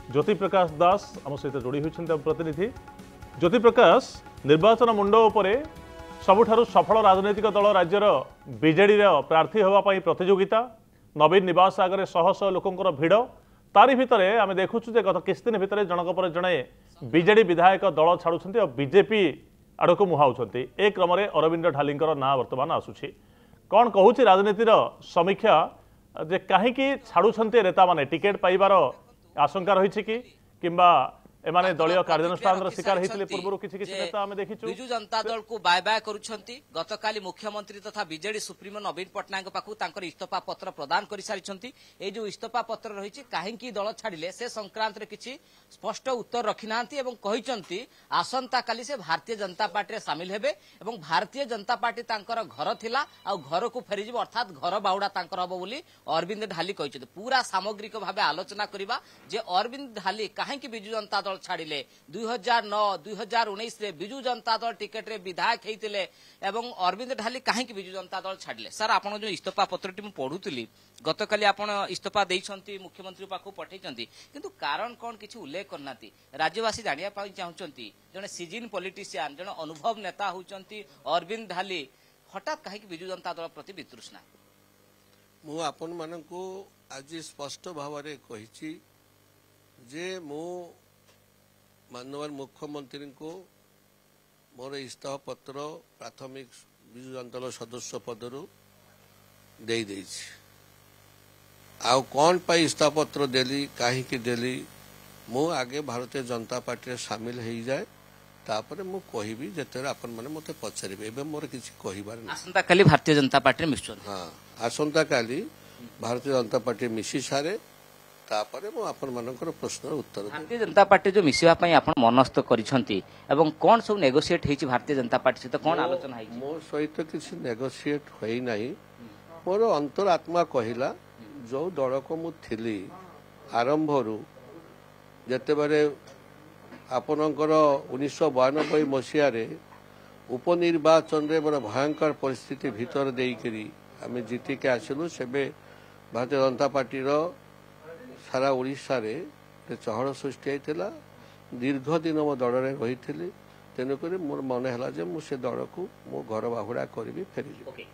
ज्योति प्रकाश दास आम सहित जोड़ी होती प्रतिनिधि। ज्योति प्रकाश, निर्वाचन मुंड उपरे सबुठारु सफल राजनैतिक दल राज्यर बीजेडी प्रार्थी होगापी प्रतियोगिता, नवीन निवास आगे शह शह लोकंर भिड़, तारी भितर आम देखुचु गत किछ दिन भितर जनक पर जड़े बीजेडी विधायक दल छाड़ुंट और बीजेपी आड़ को मुहाउंट। ए क्रम अरविंद ढालींकर ना वर्तमान आसुछि। कौन कहूँ राजनीतिर समीक्षा जे कहीं छाड़ुंट नेता माने टिकेट पाइबार आशंका रही कि एमाने दलीय कार्यानुष्ठान शिकार होते पूर्व किसी नेता आम देखिछु। बिजु जनता दल को बाय बाय करुछंती। गतकाली मुख्यमंत्री तथा बीजेडी सुप्रीमो नवीन पट्टनायक पाखु तांकर इस्तीफा पत्र प्रदान कर सारिछंती। ए जो इस्तीफा पत्र रही कहीं दल छाड़िले से संक्रांत रे किछि स्पष्ट उत्तर रखी नांती एवं कहिसंती आसंता काली से भारतीय जनता पार्टी रे शामिल हेबे एवं भारतीय जनता पार्टी तांकर घर थिला आ घर को फेरी जिवो, अर्थात घर बाहुडा तांकर हबो बोली अरविंद ढाली कहिसंती। पूरा सामग्रिक भाबे आलोचना करिबा जे अरविंद ढाली कहीं बिजु जनता दल छाड़िले। 2009-2019 रे बिजु जनता दल टिकेट रे विधायक हेतिले एवं अरविंद ढाली कहीं बिजु जनता दल छाड़िले। सर आपण जो इस्तीफा पत्रटी मु पढुतली गतकाली आपण इस्तीफा देइछंती, मुख्यमंत्री पाखु पठैछंती, किंतु कारण कोन किछि उल्लेख करनाती। राज्यवासी जानिया पाई चाहुचंती जने सीजन पॉलिटिशियन जने अनुभव नेता होचंती अरविंद ढाली हठात कहीं बिजु जनता दल प्रति वितृष्णा। मु आपण मानकु आज स्पष्ट भाव रे कहिछि जे मु माननीय मुख्यमंत्री को मोर इस्तीफा पत्र प्राथमिक बिजु जनता दल सदस्य पदरु दे देछि। आउ कौन पाई इस्तीफा पत्र देली कहीं देली मु आगे भारतीय जनता पार्टी रे शामिल हो जाए तापर मु कहबी जेते आपण माने मते पछारिबे। एबे मोर किछि कहिबार नै। आसंता काली भारतीय जनता पार्टी मिसुन। हां, आसंता काली भारतीय जनता पार्टी मिसी सारे तापर मु आपण मानकर प्रश्न उत्तर। भारतीय जनता पार्टी जो मिसिबा पई आपण मनस्थ करिसंती एवं कोन सब नेगोशिएट हेछि भारतीय जनता पार्टी सहित कोन आलोचना हेछि? मो सहित किछि नेगोशिएट होई नाही। मोर अंतरात्मा कहिला जो दल को मु थिली आरंभरू जते बारे आपनकर 1992 मसीह रे उपनिर्वाचन रे बड़ भयंकर परिस्थिति भीतर देइकरी आमे जीति के आसिलु। सेबे भारतीय जनता पार्टी रो सारा ओडिशा रे चहल सृष्टि होता। दीर्घ दिन मो दल रे रही तेणुक मोर मन है जे मु से दल को मो घर बाहुड़ा करी फेरी।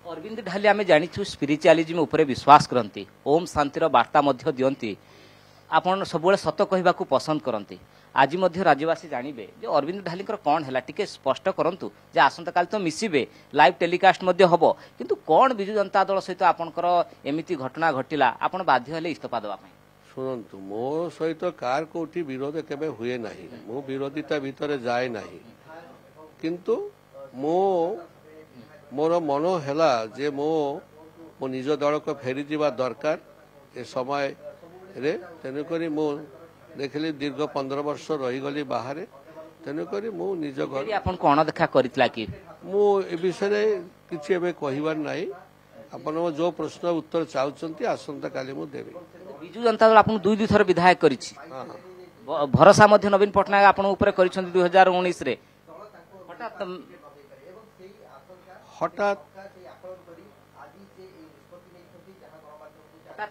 अरविंद ढाली आम जानी स्पिरिचुअलिज्म उपरे विश्वास करती, ओम शांतिर वार्ता मध्य दियंती, आपन सबुले सत कहबाकू पसंद करती। आज मध्य राज्यवासी जानवे जे अरविंद ढाली कौन है टिके स्पष्ट करंतु जे आसंता काल तो मिसिबे, लाइव टेलीकास्ट मध्य हबो, किंतु कौन बिजु जनता दल सहित आपनकर एमिति घटना घटिला आपन बाध्य हेले इस्तीफा देबा पई? शुणु, मो सहित कार कोठी विरोध केबे हुए नाही। मो विरोधिता भीतर जाए नाही, किंतु मो मोर मन हैला जे मो निज दल को फेरी जीवा दरकार ए समय रे। तेणुकरी मो देखली दीर्घ 15 वर्ष रहीगली बाहर। तेणुकरी मो निज घर आपन कोन देखा करितला कि मो ए विषय किछि एबे कहिबार नाही। आपन जो प्रश्न उत्तर चाहुचंती आसंता काली मु देबे। बिजु जनता दल आपन दुई थर विधायक करिछि, भरोसा मध्य नवीन पट्टनायक आपन ऊपर करिछंती 2019 रे। हठात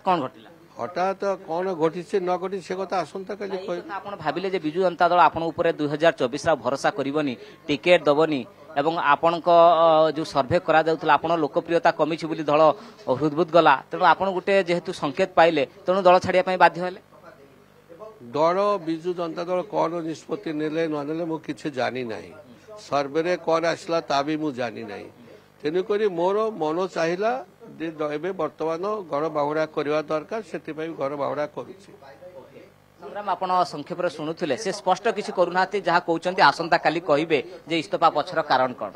कौन घटिला? हठात कौन घटी से न घटी से कथा आसंता काली आपण भाविले जे बिजु जनता दल आपण ऊपर 2024 रा भरोसा करिवनी, टिकेट दबनी एवं आपण जो सर्वे करा जाउतला आपण लोकप्रियता कमी छि बोली दल हृदबुद गला, तेणु आपण गुटे जेहेतु संकेत पाइले तेणु दल छाड़िया पई बाध्य हेले। दल बिजु जनता दल कौन निष्पत्ति नेले न नेले मु किछि जानि नाही। सर्वे रे कौन आसला ता भी मु जानि नाही। तेणुकरी मोर मन चाहिला एबे वर्तमान घर बाहुड़ा करवा दरकार, से घर बाहुड़ा करुछि। संग्राम आपण संक्षेप रे सुनुथिले से स्पष्ट किछि करूनाती जहा कहउचंती आसंता काली कहिबे जे इस्तीफा पछर कारण कोन।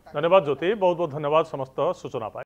धन्यवाद ज्योति, बहुत बहुत धन्यवाद समस्त सूचना पाए।